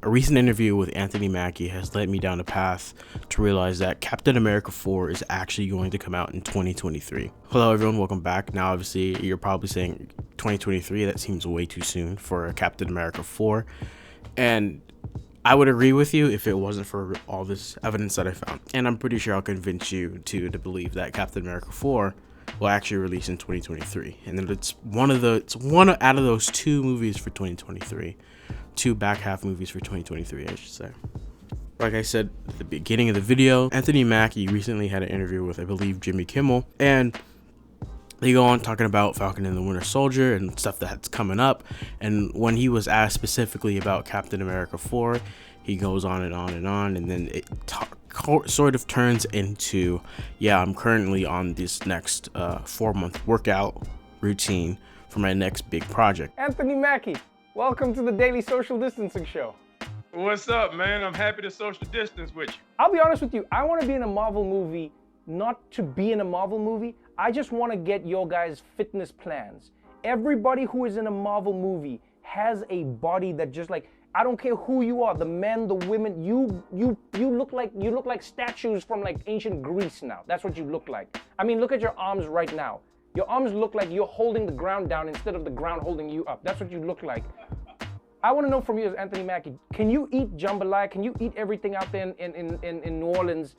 A recent interview with Anthony Mackie has led me down a path to realize that Captain America 4 is actually going to come out in 2023. Hello everyone, welcome back. Now obviously you're probably saying 2023, that seems way too soon for Captain America 4. And I would agree with you if it wasn't for all this evidence that I found. And I'm pretty sure I'll convince you to believe that Captain America 4 will actually release in 2023. And then it's one out of those two movies for 2023. Two back half movies for 2023, I should say. Like I said at the beginning of the video, Anthony Mackie recently had an interview with, I believe, Jimmy Kimmel, and they go on talking about Falcon and the Winter Soldier and stuff that's coming up. And when he was asked specifically about Captain America 4, he goes on and on and on, and then it sort of turns into, yeah, I'm currently on this next 4-month workout routine for my next big project. Anthony Mackie, welcome to the Daily Social Distancing Show. What's up, man? I'm happy to social distance with you. I'll be honest with you, I want to be in a Marvel movie, not to be in a Marvel movie. I just want to get your guys' fitness plans. Everybody who is in a Marvel movie has a body that just like, I don't care who you are, the men, the women, you look like statues from like ancient Greece now. That's what you look like. I mean, look at your arms right now. Your arms look like you're holding the ground down instead of the ground holding you up. That's what you look like. I want to know from you as Anthony Mackie, can you eat jambalaya? Can you eat everything out there in New Orleans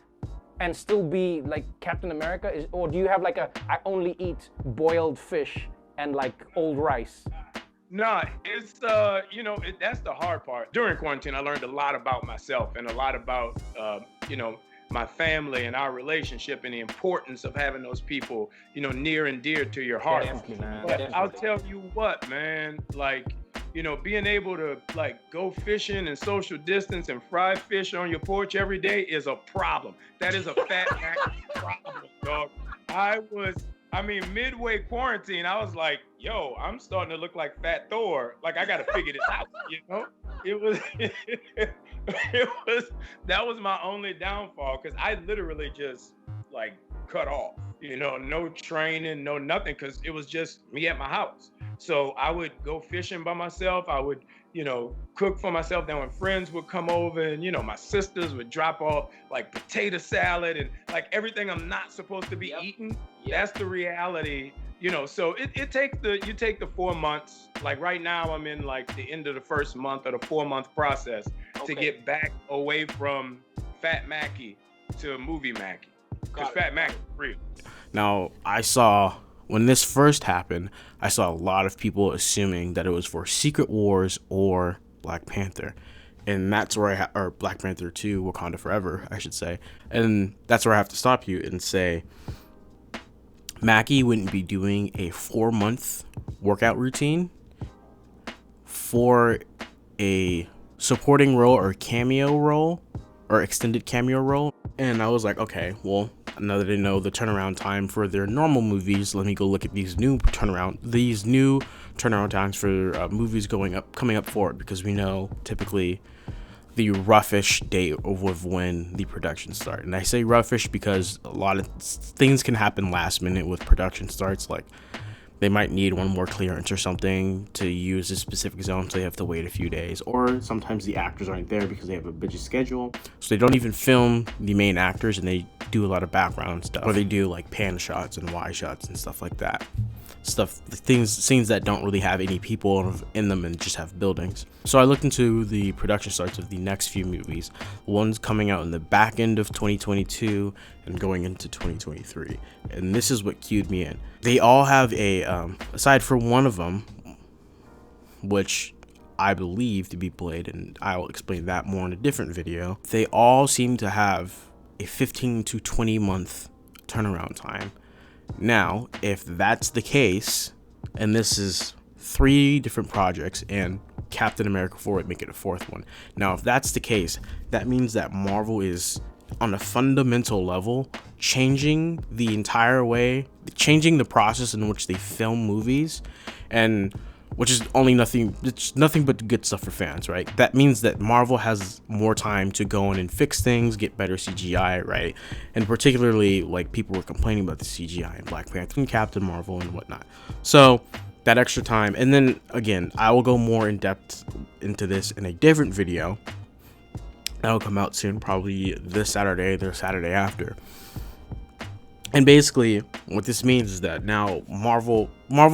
and still be like Captain America? Or do you have like I only eat boiled fish and like old rice? Nah, it's, that's the hard part. During quarantine, I learned a lot about myself and a lot about, my family and our relationship and the importance of having those people, near and dear to your heart. Definitely, man. But Definitely. I'll tell you what, man, like, being able to like go fishing and social distance and fry fish on your porch every day is a problem. That is a fat problem, dog. Midway quarantine, I was like, yo, I'm starting to look like Fat Thor. Like, I got to figure this out, that was my only downfall, because I literally just like cut off, no training, no nothing, because it was just me at my house. So I would go fishing by myself. I would, cook for myself. Then when friends would come over and, my sisters would drop off like potato salad and like everything I'm not supposed to be eating. That's the reality, so you take the 4 months. Like right now I'm in like the end of the first month of the 4-month process to get back away from Fat Mackie to movie Mackie. Because Fat Mackie's real. Now, when this first happened, I saw a lot of people assuming that it was for Secret Wars or Black Panther. And that's where or Black Panther 2, Wakanda Forever, I should say. And that's where I have to stop you and say, Mackie wouldn't be doing a 4-month workout routine for a supporting role or cameo role or extended cameo role. And I was like, okay, well, now that I know the turnaround time for their normal movies, let me go look at these new turnaround times for movies coming up forward, because we know typically the roughish date of when the production start. And I say roughish because a lot of things can happen last minute with production starts. Like they might need one more clearance or something to use a specific zone, so they have to wait a few days. Or sometimes the actors aren't there because they have a busy schedule, so they don't even film the main actors and they do a lot of background stuff, or they do like pan shots and wide shots and stuff like that. Scenes that don't really have any people in them and just have buildings. So I looked into the production starts of the next few movies. One's coming out in the back end of 2022 and going into 2023. And this is what cued me in. They all have aside from one of them, which I believe to be Blade, and I'll explain that more in a different video, they all seem to have a 15 to 20 month turnaround time. Now, if that's the case, and this is 3 different projects, and Captain America 4 would make it a 4th one. Now, if that's the case, that means that Marvel is on a fundamental level changing the process in which they film movies, and which is it's nothing but good stuff for fans, right? That means that Marvel has more time to go in and fix things, get better CGI, right? And particularly, like, people were complaining about the CGI in Black Panther and Captain Marvel and whatnot. So that extra time, and then again, I will go more in depth into this in a different video, That'll come out soon, probably this Saturday, the Saturday after. And basically, what this means is that now Marvel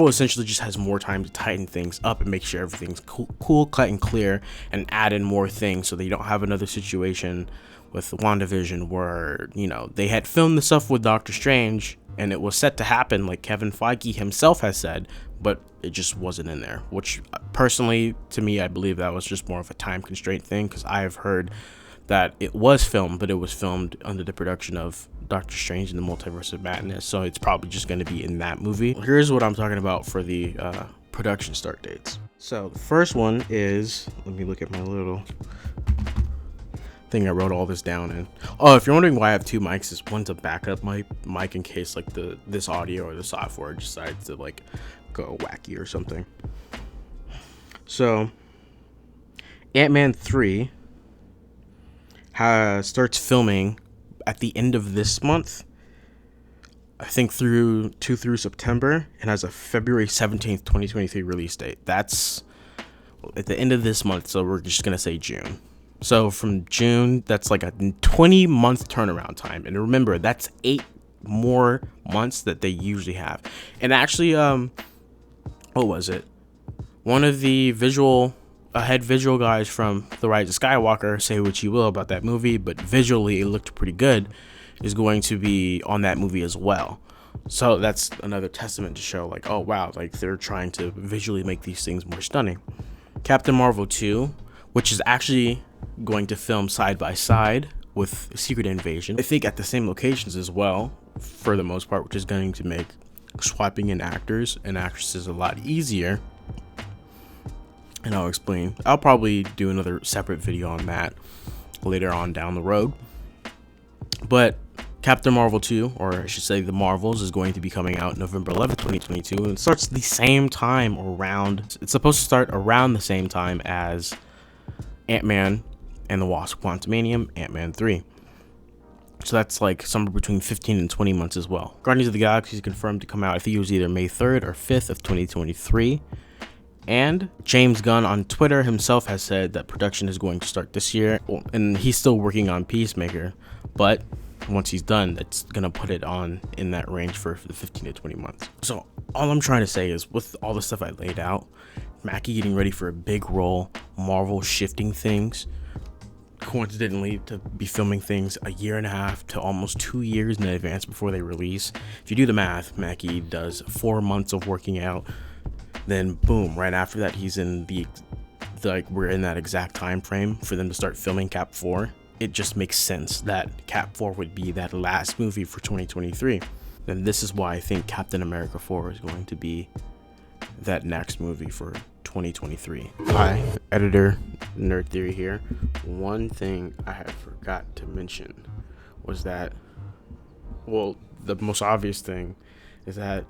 essentially just has more time to tighten things up and make sure everything's cool, cut, and clear, and add in more things so that you don't have another situation with WandaVision where, you know, they had filmed the stuff with Doctor Strange and it was set to happen like Kevin Feige himself has said, but it just wasn't in there, which personally, to me, I believe that was just more of a time constraint thing, because I have heard that it was filmed, but it was filmed under the production of Doctor Strange in the Multiverse of Madness, so it's probably just going to be in that movie. Here's what I'm talking about for the production start dates. So the first one is, let me look at my little thing I wrote all this down in. Oh, if you're wondering why I have two mics, is one's a backup mic in case like this audio or the software decides to like go wacky or something. So Ant-Man 3 starts filming at the end of this month, I think through September, and has a February 17th 2023 release date. That's at the end of this month, so we're just gonna say June. So from June, that's like a 20-month turnaround time, and remember, that's 8 more months that they usually have. And actually, what was it, one of the head visual guys from The Rise of Skywalker, say what you will about that movie, but visually it looked pretty good, is going to be on that movie as well. So that's another testament to show like, oh wow, like they're trying to visually make these things more stunning. Captain Marvel 2, which is actually going to film side by side with Secret Invasion, I think at the same locations as well, for the most part, which is going to make swapping in actors and actresses a lot easier. And I'll explain. I'll probably do another separate video on that later on down the road. But Captain Marvel 2, or I should say The Marvels, is going to be coming out November 11th, 2022. And it starts the same time around, it's supposed to start around the same time as Ant-Man and the Wasp Quantumanium, Ant-Man 3. So that's like somewhere between 15 and 20 months as well. Guardians of the Galaxy is confirmed to come out, I think it was either May 3rd or 5th of 2023. And James Gunn on Twitter himself has said that production is going to start this year, and he's still working on Peacemaker, but once he's done, it's gonna put it on in that range for the 15 to 20 months. So all I'm trying to say is, with all the stuff I laid out, Mackie getting ready for a big role, Marvel shifting things, coincidentally to be filming things a year and a half to almost 2 years in advance before they release. If you do the math, Mackie does 4 months of working out, then boom, right after that he's in the like, we're in that exact time frame for them to start filming Cap 4. It just makes sense that Cap 4 would be that last movie for 2023. And this is why I think Captain America 4 is going to be that next movie for 2023. Hi, editor Nerd Theory here. One thing I had forgot to mention was that, well, the most obvious thing is that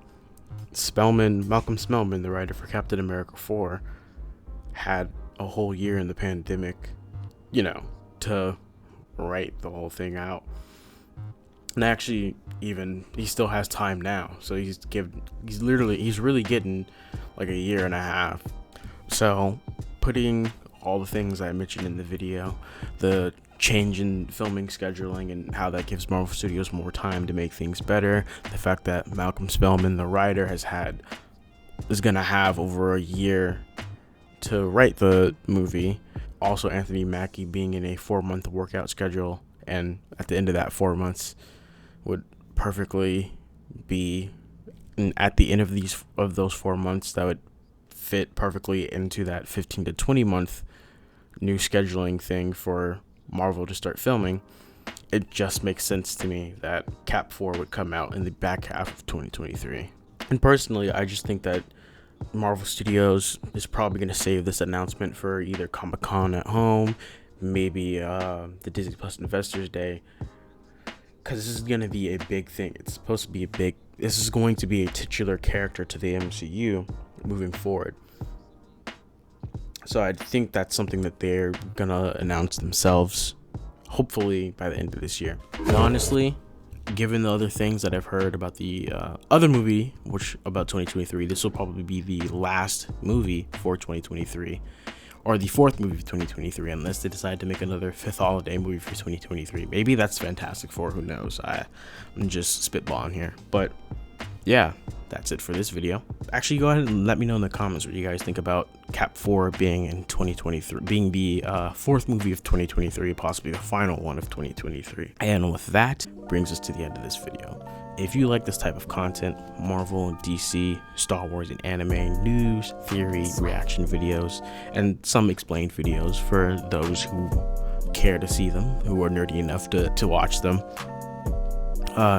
Malcolm Spellman, the writer for Captain America 4, had a whole year in the pandemic, you know, to write the whole thing out. And actually, even he still has time now, so he's really getting like a year and a half. So putting all the things I mentioned in the video, the change in filming scheduling and how that gives Marvel Studios more time to make things better, the fact that Malcolm Spellman, the writer, is gonna have over a year to write the movie. Also, Anthony Mackie being in a 4-month workout schedule, and at the end of that 4 months would perfectly be, and at the end of those 4 months, that would fit perfectly into that 15 to 20 month new scheduling thing for Marvel to start filming. It just makes sense to me that Cap 4 would come out in the back half of 2023. And personally, I just think that Marvel Studios is probably going to save this announcement for either Comic-Con at home, maybe the Disney Plus Investors Day, because this is going to be a big thing. It's supposed to be this is going to be a titular character to the MCU moving forward. So I think that's something that they're gonna announce themselves, hopefully by the end of this year. And honestly, given the other things that I've heard about the other movie, which about 2023, this will probably be the last movie for 2023, or the fourth movie of 2023, unless they decide to make another fifth holiday movie for 2023. Maybe that's Fantastic Four, who knows? I'm just spitballing here, but yeah, that's it for this video. Actually, go ahead and let me know in the comments what you guys think about Cap 4 being in 2023, being the fourth movie of 2023, possibly the final one of 2023. And with that, brings us to the end of this video. If you like this type of content, Marvel, DC, Star Wars, and anime news, theory, reaction videos, and some explained videos for those who care to see them, who are nerdy enough to watch them,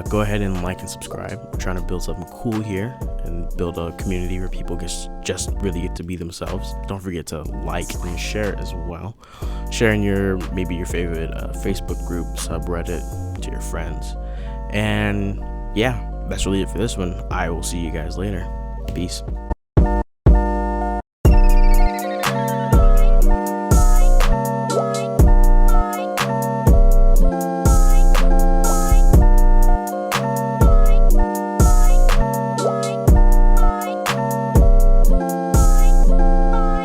go ahead and like and subscribe. We're trying to build something cool here and build a community where people just really get to be themselves. Don't forget to like and share it as well. Sharing maybe your favorite Facebook group, subreddit to your friends. And yeah, that's really it for this one. I will see you guys later. Peace.